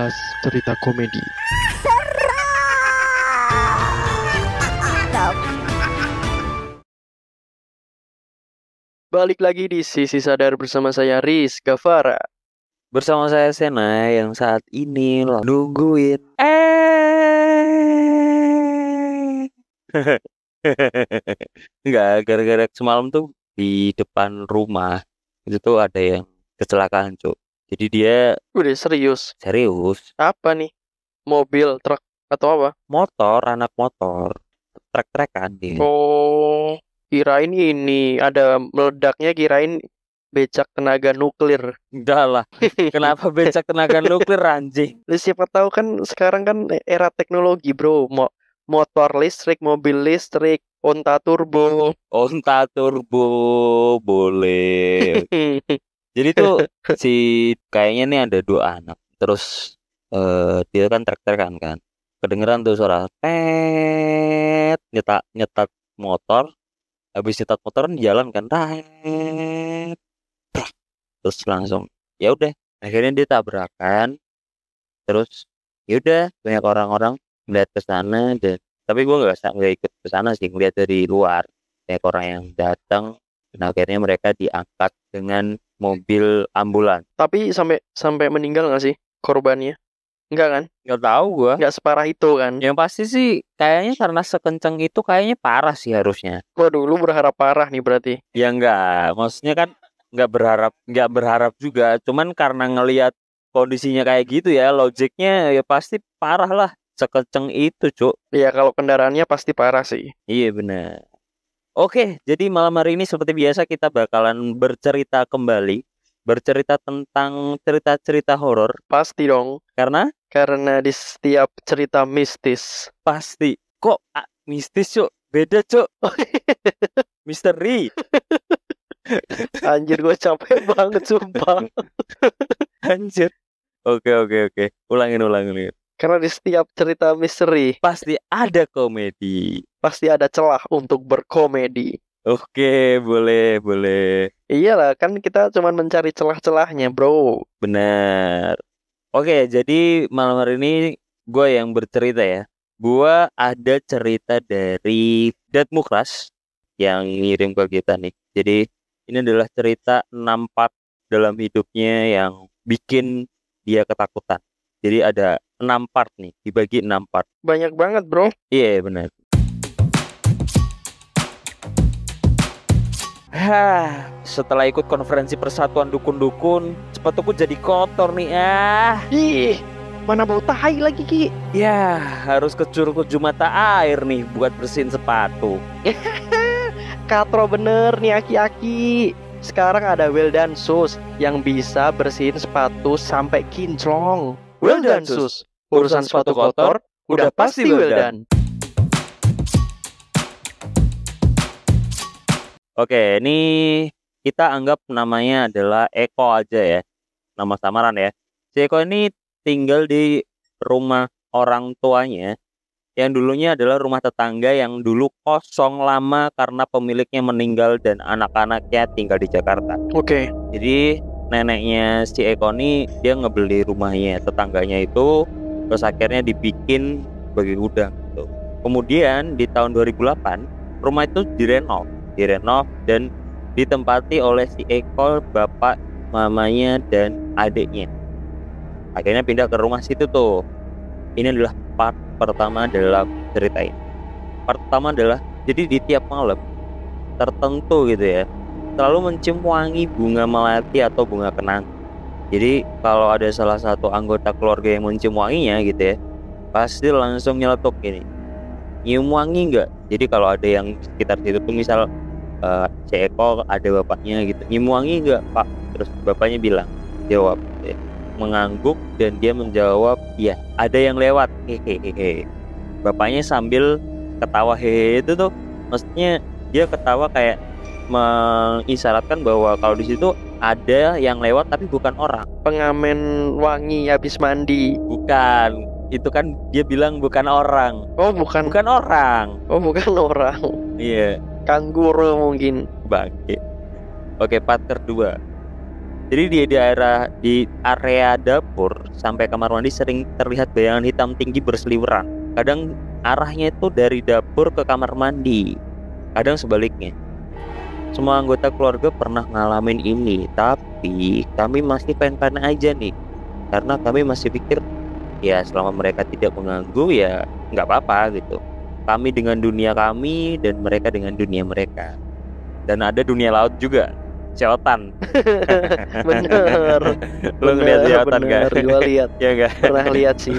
membahas cerita komedi. Balik lagi di Sisi Sadar bersama saya Riz Gavara. Bersama saya Sena yang saat ini nungguin Enggak, gara-gara semalam tuh di depan rumah itu tuh ada yang kecelakaan, Cuk. Jadi dia Udah serius. serius, Apa nih? Mobil, truk, atau apa? anak motor, trek-trekan dia. Oh, kirain ini ada meledaknya, kirain becak tenaga nuklir. Enggak lah, kenapa becak tenaga nuklir anjing? Lu siapa tahu kan sekarang kan era teknologi, bro. Motor listrik, mobil listrik, onta turbo. Onta turbo boleh. Jadi tuh si kayaknya nih ada dua anak. Terus dia kan trek-trekan kan. Kedengeran tuh suara tet nyetat motor. Habis nyetat motor kan jalan kan. Tet. Terus langsung ya udah akhirnya dia tabrakan. Terus ya udah banyak orang-orang melihat ke sana dan tapi gue nggak ikut ke sana sih, ngeliat dari luar banyak orang yang datang dan akhirnya mereka diangkat dengan mobil ambulan. Tapi sampai meninggal nggak sih korbannya? Enggak kan? Nggak tahu gua. Nggak separah itu kan? Yang pasti sih kayaknya karena sekenceng itu kayaknya parah sih harusnya. Waduh, lu berharap parah nih berarti. Ya enggak, maksudnya kan nggak berharap juga, cuman karena ngelihat kondisinya kayak gitu ya, logiknya ya pasti parah lah sekenceng itu, Cuk. Iya, kalau kendaraannya pasti parah sih. Iya benar. Oke, jadi malam hari ini seperti biasa kita bakalan bercerita kembali, bercerita tentang cerita-cerita horor. Pasti dong, Karena di setiap cerita mistis. pasti kok mistis, Cuk. Beda, Cuk. Misteri. Anjir, gue capek banget sumpah. Anjir. Oke. Ulangin. Karena di setiap cerita misteri Pasti ada komedi. pasti ada celah untuk berkomedi. Oke, boleh. Iyalah, kan kita cuma mencari celah-celahnya, bro. Benar. Oke, jadi malam hari ini gue yang bercerita ya. Gue ada cerita dari Dad Mukras yang ngirim ke kita nih. Jadi ini adalah cerita 6 part dalam hidupnya yang bikin dia ketakutan. Jadi ada 6 part nih, dibagi 6 part. Banyak banget, bro. Iya, benar. Setelah ikut konferensi persatuan dukun-dukun, sepatuku jadi kotor nih. Ih, mana bau tai lagi, Ki? Ya, harus ke curug mata air nih buat bersihin sepatu. Katro bener nih, aki-aki. Sekarang ada Wildan Sus yang bisa bersihin sepatu sampai kinclong. Wildan Sus, urusan sepatu kotor udah pasti Wildan. Oke, ini kita anggap namanya adalah Eko aja ya. Nama samaran ya. Si Eko ini tinggal di rumah orang tuanya yang dulunya adalah rumah tetangga yang dulu kosong lama karena pemiliknya meninggal dan anak-anaknya tinggal di Jakarta. Oke. Jadi neneknya si Eko ini dia ngebeli rumahnya tetangganya itu, terus akhirnya dibikin sebagai gudang gitu. Kemudian di tahun 2008 rumah itu direnov dan ditempati oleh si Eko, bapak, mamanya dan adiknya. Akhirnya pindah ke rumah situ tuh. Ini adalah part pertama dalam cerita ini. Part pertama adalah jadi di tiap malam tertentu gitu ya, selalu mencium wangi bunga melati atau bunga kenang. Jadi kalau ada salah satu anggota keluarga yang mencium wanginya gitu ya, pasti langsung nyeletuk gini, nyium wangi nggak? Jadi kalau ada yang sekitar situ tuh misal si Eko ada bapaknya gitu, nyium wangi nggak Pak? Terus bapaknya bilang, jawab gitu ya, mengangguk dan dia menjawab, iya ada yang lewat, hehehe. Bapaknya sambil ketawa hehehe itu tuh, maksudnya dia ketawa kayak mengisyaratkan bahwa kalau di situ ada yang lewat tapi bukan orang. Pengamen wangi habis mandi. Bukan, itu kan dia bilang bukan orang. Oh, bukan orang. Oh, bukan orang. Iya. Kangguru mungkin. Bangke. Oke, part kedua. Jadi di area dapur sampai kamar mandi sering terlihat bayangan hitam tinggi berseliweran. Kadang arahnya itu dari dapur ke kamar mandi, kadang sebaliknya. Semua anggota keluarga pernah ngalamin ini, tapi kami masih pengen-pengen aja nih, karena kami masih pikir ya selama mereka tidak mengganggu ya nggak apa-apa gitu. Kami dengan dunia kami dan mereka dengan dunia mereka. Dan ada dunia laut juga, seotan. Bener. Lo ngeliat seotan bener. kan? Gua lihat. Ya nggak? Pernah lihat sih.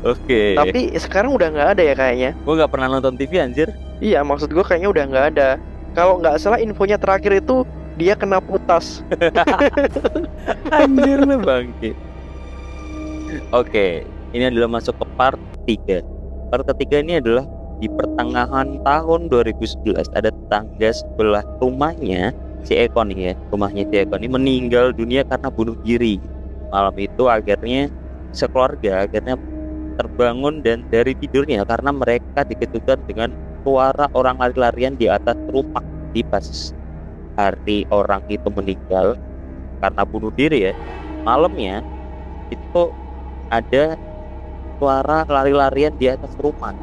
Oke. Tapi sekarang udah nggak ada ya kayaknya. Gue nggak pernah nonton TV anjir. Iya, maksud gua kayaknya udah nggak ada. Kalau nggak salah infonya terakhir itu dia kena putas. Anjir lu bangke. Oke, ini adalah masuk ke part 3. Part ketiga ini adalah di pertengahan tahun 2011 ada tetangga sebelah rumahnya si Eko nih ya, rumahnya si Eko ini meninggal dunia karena bunuh diri. Malam itu akhirnya sekeluarga terbangun dan dari tidurnya karena mereka dikejutkan dengan suara orang lari-larian di atas rumah. Di pas hari orang itu meninggal karena bunuh diri ya, malamnya itu ada suara lari-larian di atas rumah.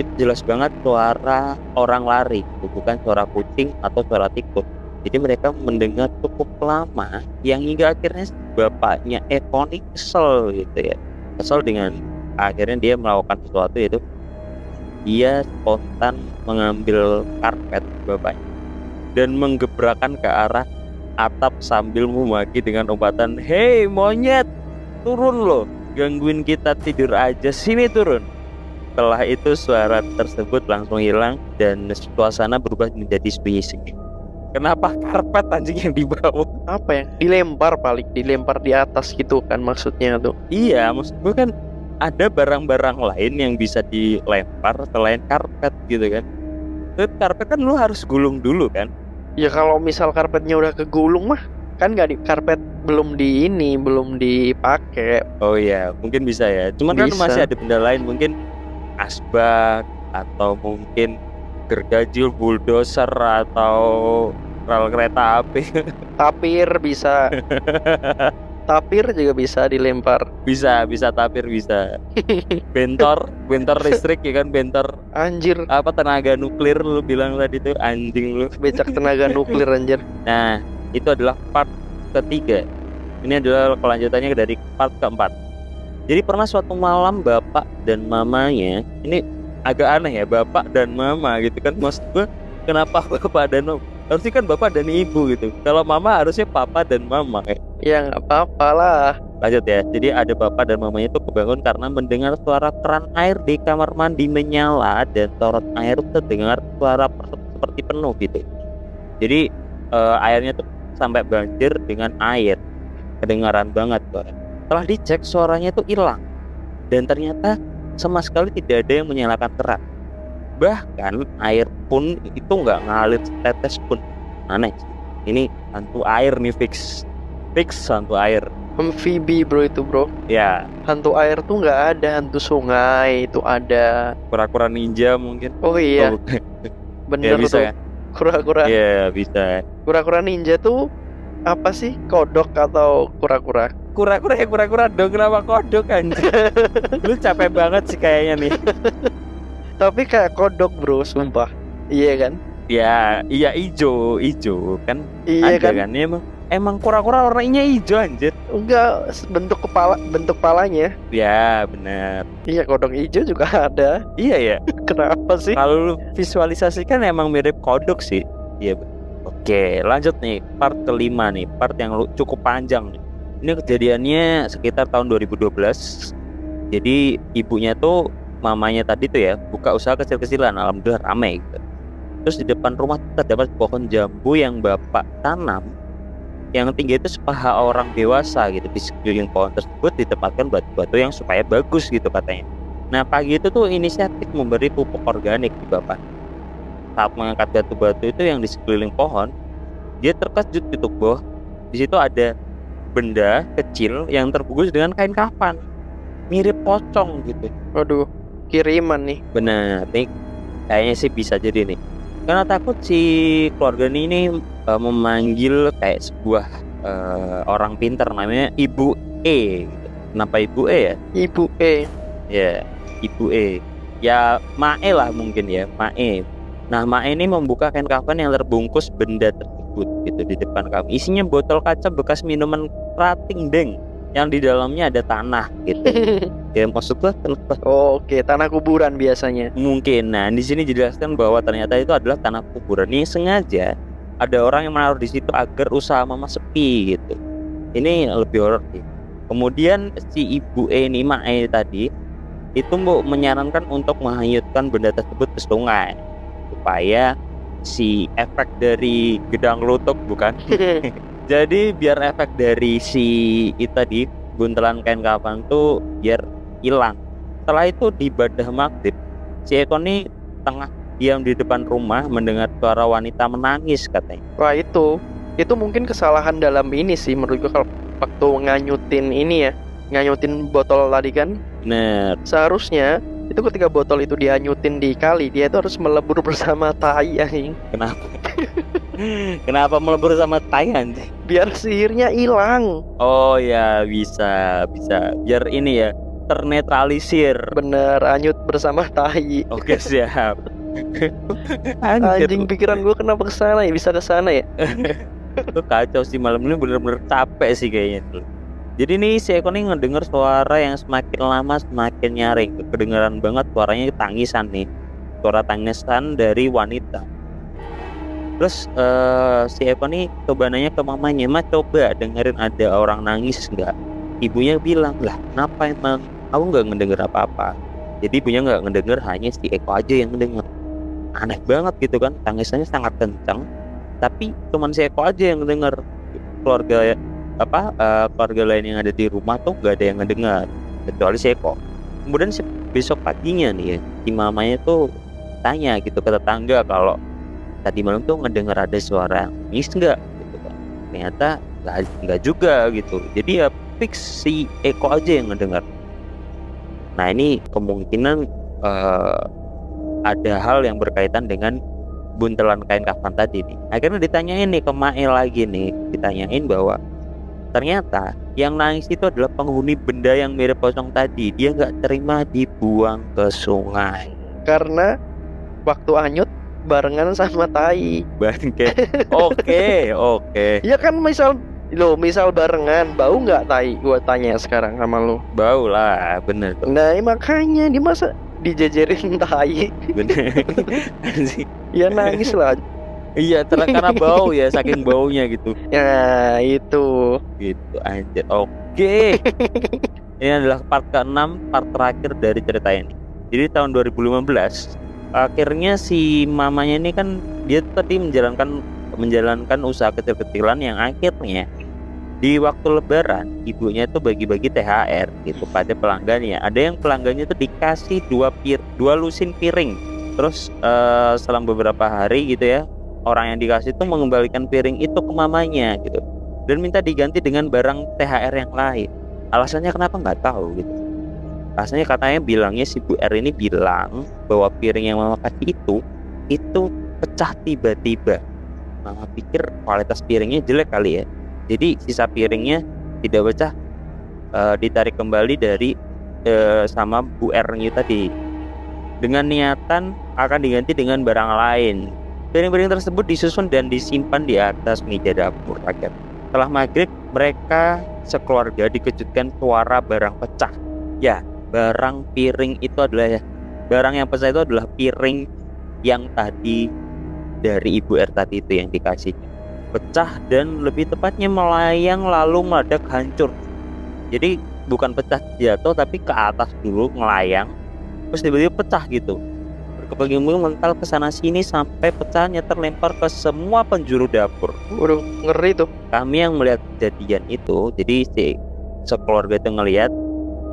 Itu jelas banget suara orang lari, bukan suara kucing atau suara tikus. Jadi mereka mendengar cukup lama, yang hingga akhirnya bapaknya Eko ini kesel gitu ya. Kesel dengan akhirnya dia melakukan sesuatu, yaitu dia spontan mengambil karpet bapaknya dan menggebrakan ke arah atap sambil memaki dengan umpatan, "Hei monyet, turun loh, gangguin kita tidur aja, sini turun." Setelah itu suara tersebut langsung hilang dan suasana berubah menjadi sunyi. Kenapa karpet anjing yang dibawa? Apa ya? Dilempar di atas gitu kan maksudnya tuh. Iya, maksud gue kan ada barang-barang lain yang bisa dilempar selain karpet gitu kan. Terus karpet kan lu harus gulung dulu kan? Ya kalau misal karpetnya udah kegulung mah kan karpet belum dipakai. Oh iya, mungkin bisa ya. Cuman kan Bisa. masih ada benda lain, mungkin asbak atau mungkin gergaji, bulldozer atau rel kereta api. Tapir bisa. Tapir juga bisa dilempar. bisa tapir bisa. bentor listrik ya kan, bentor Anjir, apa tenaga nuklir lu bilang tadi tuh, anjing lu. becak tenaga nuklir anjir. Nah, itu adalah part ketiga. Ini adalah kelanjutannya dari part keempat. Jadi pernah suatu malam bapak dan mamanya, ini agak aneh ya, bapak dan mama gitu kan. Maksud gue kenapa bapak dan mama? Harusnya kan bapak dan ibu gitu. Kalau mama harusnya papa dan mama kayak. Ya nggak apa-apa lah. Lanjut ya. Jadi ada bapak dan mamanya itu kebangun karena mendengar suara keran air di kamar mandi menyala dan sorot air terdengar suara seperti penuh gitu. Jadi airnya tuh sampai banjir dengan air. Kedengaran banget suara. Setelah dicek suaranya tuh hilang dan ternyata sama sekali tidak ada yang menyalakan keran. Bahkan air pun itu nggak ngalir setetes pun. Aneh. Ini hantu air nih, fix hantu air. Amfibi bro itu bro. Ya, Hantu air tuh nggak ada, hantu sungai itu ada. kura-kura ninja mungkin. Oh iya, Oh, bener ya bisa tuh. ya. Kura-kura. Iya bisa. Kura-kura ninja tuh apa sih? Kodok atau kura-kura? Kura-kura dong, kenapa kodok anjir? Lu capek banget sih kayaknya nih. Tapi kayak kodok bro, sumpah. Iya kan? Ya, iya ijo kan. Iya Ada kan? Emang kura-kura warnanya hijau anjir. Enggak, bentuk palanya. Ya benar. Iya, kodok hijau juga ada. Iya ya. Kenapa sih? Kalau lu visualisasikan emang mirip kodok sih. Iya. Oke, lanjut nih part kelima nih, part yang cukup panjang nih. Ini kejadiannya sekitar tahun 2012. Jadi ibunya tuh, mamanya tadi tuh ya, buka usaha kecil-kecilan, alhamdulillah ramai gitu. Terus di depan rumah terdapat pohon jambu yang bapak tanam, yang tinggi itu sepaha orang dewasa gitu. Di sekeliling pohon tersebut ditempatkan batu-batu yang supaya bagus gitu katanya. Nah pagi itu tuh inisiatif memberi pupuk organik di bapak. Saat mengangkat batu-batu itu yang di sekeliling pohon, dia terkejut gitu bahwa di situ ada benda kecil yang terbungkus dengan kain kafan, mirip pocong gitu. Waduh, kiriman nih. Benar nih, kayaknya sih bisa jadi nih. Karena takut si keluarga ini memanggil kayak sebuah orang pintar namanya Ibu E gitu. Kenapa Ibu E ya? Ibu E. Ya, Ibu E. Ya Mae lah mungkin ya, Mae. Nah, Mae ini membuka kain kafan yang terbungkus benda tersebut gitu di depan kami. Isinya botol kaca bekas minuman kerating deng yang di dalamnya ada tanah gitu. Ya maksud gua kenapa? Oke, tanah kuburan biasanya. Mungkin. Nah, di sini dijelaskan bahwa ternyata itu adalah tanah kuburan. Ini sengaja ada orang yang menaruh di situ agar usaha mama sepi gitu. Ini lebih horor sih. Kemudian si Ibu E ini, Mae tadi, itu menyarankan untuk menghanyutkan benda tersebut ke sungai supaya si efek dari gedang lutuk bukan. Jadi biar efek dari si itu tadi buntelan kain kafan tuh biar hilang. Setelah itu di ibadah maghrib, si Eko nih tengah diam di depan rumah mendengar suara wanita menangis katanya. Wah, itu mungkin kesalahan dalam ini sih menurut gua, kalau waktu nganyutin ini ya, nganyutin botol tadi kan. Bener. Seharusnya itu ketika botol itu dihanyutin di kali, dia itu harus melebur bersama tai anjing. Kenapa? Kenapa melebur sama tai anjing? Biar sihirnya hilang. Oh ya, bisa. Biar ini ya ternetralisir. Bener, hanyut bersama tai. Oke, siap. Anjing, pikiran gue kenapa kesana ya? Bisa kesana ya? Itu kacau sih, malam ini bener-bener capek sih kayaknya tuh. Jadi nih si Eko nih ngedenger suara yang semakin lama semakin nyaring. Kedengeran banget suaranya tangisan nih. Suara tangisan dari wanita. Terus si Eko nih coba nanya ke mamanya, "Ma, coba dengerin ada orang nangis nggak?" Ibunya bilang, "Lah kenapa emang? Aku nggak ngedenger apa-apa." Jadi ibunya nggak ngedenger, hanya si Eko aja yang ngedenger. Aneh banget gitu kan, tangisannya sangat kencang, tapi cuman si Eko aja yang ngedenger. Keluarga keluarga lain yang ada di rumah tuh nggak ada yang ngedengar kecuali si Eko. Kemudian besok paginya nih ya, si mamanya tuh tanya gitu ke tetangga kalau tadi malam tuh ngedengar ada suara nangis nggak gitu kan. Ternyata nggak juga gitu. Jadi ya fix si Eko aja yang ngedengar. Nah, ini kemungkinan ada hal yang berkaitan dengan buntelan kain kafan tadi nih. Akhirnya ditanyain nih ke Mae lagi nih, ditanyain bahwa ternyata yang nangis itu adalah penghuni benda yang mirip pocong tadi. Dia nggak terima dibuang ke sungai karena waktu hanyut barengan sama tai. Bangke. Oke. Ya kan, misal barengan, bau nggak tai? Gua tanya sekarang sama lo. Bau lah, bener tuh. Nah, makanya di masa dijejerin tai. Bener. Ya nangis lah. Iya, karena bau ya, saking baunya gitu. Ya itu. Gitu anjir. Oke. Ini adalah part ke-6, part terakhir dari cerita ini. Jadi tahun 2015 akhirnya si mamanya ini kan dia tadi menjalankan usaha kecil-kecilan yang akhirnya di waktu lebaran ibunya itu bagi-bagi THR gitu pada pelanggannya. Ada yang pelanggannya itu dikasih dua lusin piring. Terus selang beberapa hari gitu ya, orang yang dikasih itu mengembalikan piring itu ke mamanya gitu dan minta diganti dengan barang THR yang lain. Alasannya kenapa nggak tahu gitu. Alasannya katanya bilangnya si Bu R ini bilang bahwa piring yang mama kasih itu pecah tiba-tiba. Mama pikir kualitas piringnya jelek kali ya. Jadi sisa piringnya tidak pecah, ditarik kembali dari sama Bu R-nya tadi dengan niatan akan diganti dengan barang lain. Piring-piring tersebut disusun dan disimpan di atas meja dapur. Akhirnya setelah maghrib mereka sekeluarga dikejutkan suara barang pecah. Ya, barang piring itu adalah barang yang pecah itu adalah piring yang tadi dari Ibu R tadi itu yang dikasih. Pecah dan lebih tepatnya melayang lalu meledak hancur. Jadi bukan pecah jatuh tapi ke atas dulu melayang terus tiba-tiba pecah gitu. Berkeping-keping mental ke sana sini sampai pecahnya terlempar ke semua penjuru dapur. Waduh, ngeri tuh. Kami yang melihat kejadian itu, jadi si sekeluarga itu ngelihat,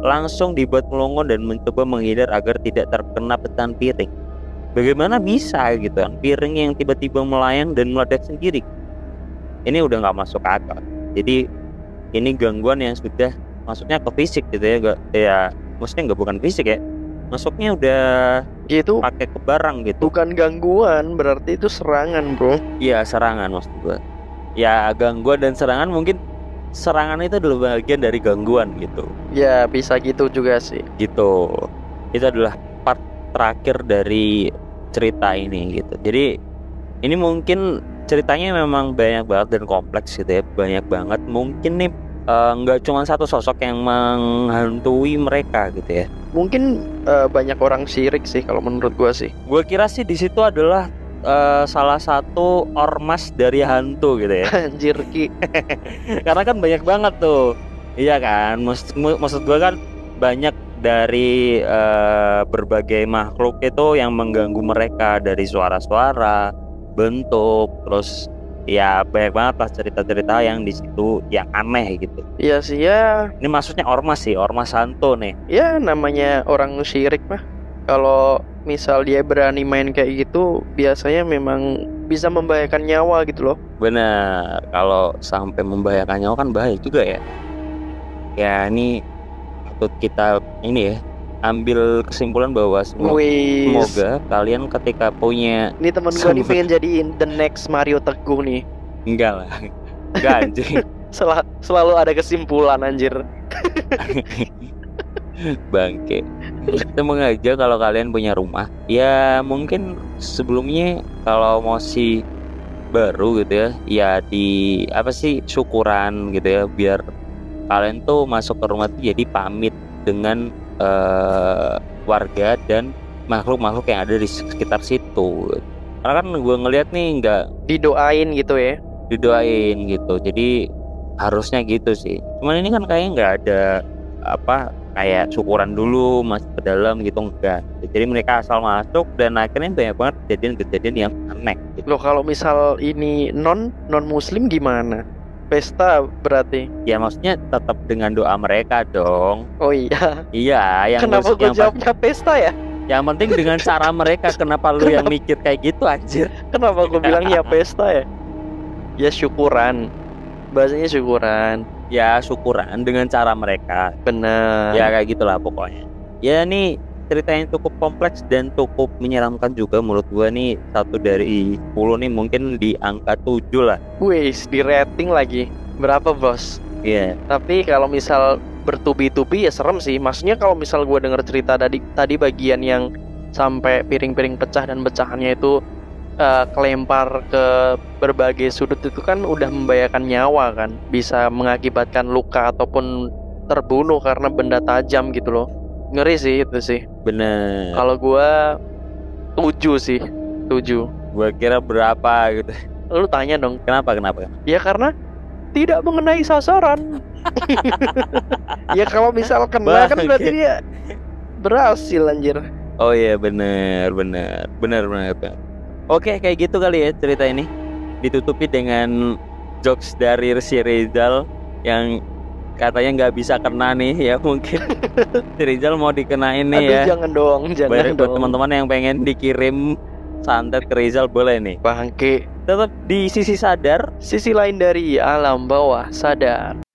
langsung dibuat melongo dan mencoba menghindar agar tidak terkena pecahan piring. Bagaimana bisa gitu kan, piring yang tiba-tiba melayang dan meledak sendiri. Ini udah nggak masuk akal. Jadi ini gangguan yang sudah maksudnya ke fisik gitu ya, maksudnya nggak bukan fisik ya, masuknya udah Gitu pakai ke barang gitu. bukan gangguan, berarti itu serangan, bro. Iya, serangan maksud gua. Ya, gangguan dan serangan, mungkin serangan itu adalah bagian dari gangguan gitu. Ya bisa gitu juga sih. Gitu. Itu adalah part terakhir dari cerita ini gitu. Jadi ini mungkin ceritanya memang banyak banget dan kompleks gitu ya, banyak banget. Mungkin nih nggak cuma satu sosok yang menghantui mereka gitu ya. Mungkin banyak orang syirik sih kalau menurut gua sih. Gue kira sih di situ adalah salah satu ormas dari hantu gitu ya. Anjir Ki. Karena kan banyak banget tuh, iya kan? Maksud gue kan banyak dari berbagai makhluk itu yang mengganggu mereka, dari suara-suara, bentuk, terus ya banyak banget lah cerita-cerita yang di situ yang aneh gitu. Iya sih ya. Ini maksudnya ormas sih, ormas hantu nih. Ya namanya orang syirik mah. Kalau misal dia berani main kayak gitu, biasanya memang bisa membahayakan nyawa gitu loh. Bener, kalau sampai membahayakan nyawa kan bahaya juga ya. Ya ini patut kita ini ya ambil kesimpulan bahwa Wih. semoga kalian ketika punya Ini temen gua nih pengen jadiin the next Mario Teguh nih. enggak lah, enggak anjing. Selalu ada kesimpulan anjir. Bangke. Semoga aja kalau kalian punya rumah, ya mungkin sebelumnya kalau masih baru gitu ya, ya di apa sih syukuran gitu ya, biar kalian tuh masuk ke rumah tuh jadi pamit dengan warga dan makhluk-makhluk yang ada di sekitar situ. Karena kan gue ngeliat nih nggak Didoain gitu ya. didoain gitu, jadi harusnya gitu sih. Cuman ini kan kayaknya nggak ada apa kayak syukuran dulu masuk ke dalam gitu, enggak. Jadi mereka asal masuk dan akhirnya banyak banget kejadian-kejadian yang aneh gitu. Loh kalau misal ini non muslim gimana? Pesta berarti. Ya maksudnya tetap dengan doa mereka dong. Oh iya. Iya, yang Kenapa gue jawabnya pesta ya? yang penting dengan cara mereka. Kenapa lu yang mikir kayak gitu anjir? Kenapa gue bilangnya pesta ya? Ya syukuran. Bahasanya syukuran. Ya syukuran dengan cara mereka. Bener. Ya kayak gitulah pokoknya. Ya nih ceritanya cukup kompleks dan cukup menyeramkan juga menurut gua nih. 1 dari 10 nih mungkin di angka 7 lah. Wih, di rating lagi. Berapa bos? Iya. Tapi kalau misal bertubi-tubi ya serem sih. Maksudnya kalau misal gue denger cerita tadi bagian yang sampai piring-piring pecah dan pecahannya itu kelempar ke berbagai sudut, itu kan udah membahayakan nyawa kan. Bisa mengakibatkan luka ataupun terbunuh karena benda tajam gitu loh. Ngeri sih itu sih. Bener. Kalau gua 7 sih. 7. Gua kira berapa gitu. Lu tanya dong. Kenapa? Ya karena tidak mengenai sasaran. Ya kalau misal kena kan berarti dia berhasil anjir. Oh iya bener. Oke, kayak gitu kali ya cerita ini. Ditutupi dengan jokes dari si Rizal yang katanya nggak bisa kena nih ya, mungkin si Rizal mau dikenain nih. Aduh, ya. jangan dong, jangan Buat dong. teman-teman yang pengen dikirim santet ke Rizal boleh nih. Bangke. Tetap di sisi sadar. Sisi lain dari alam bawah sadar.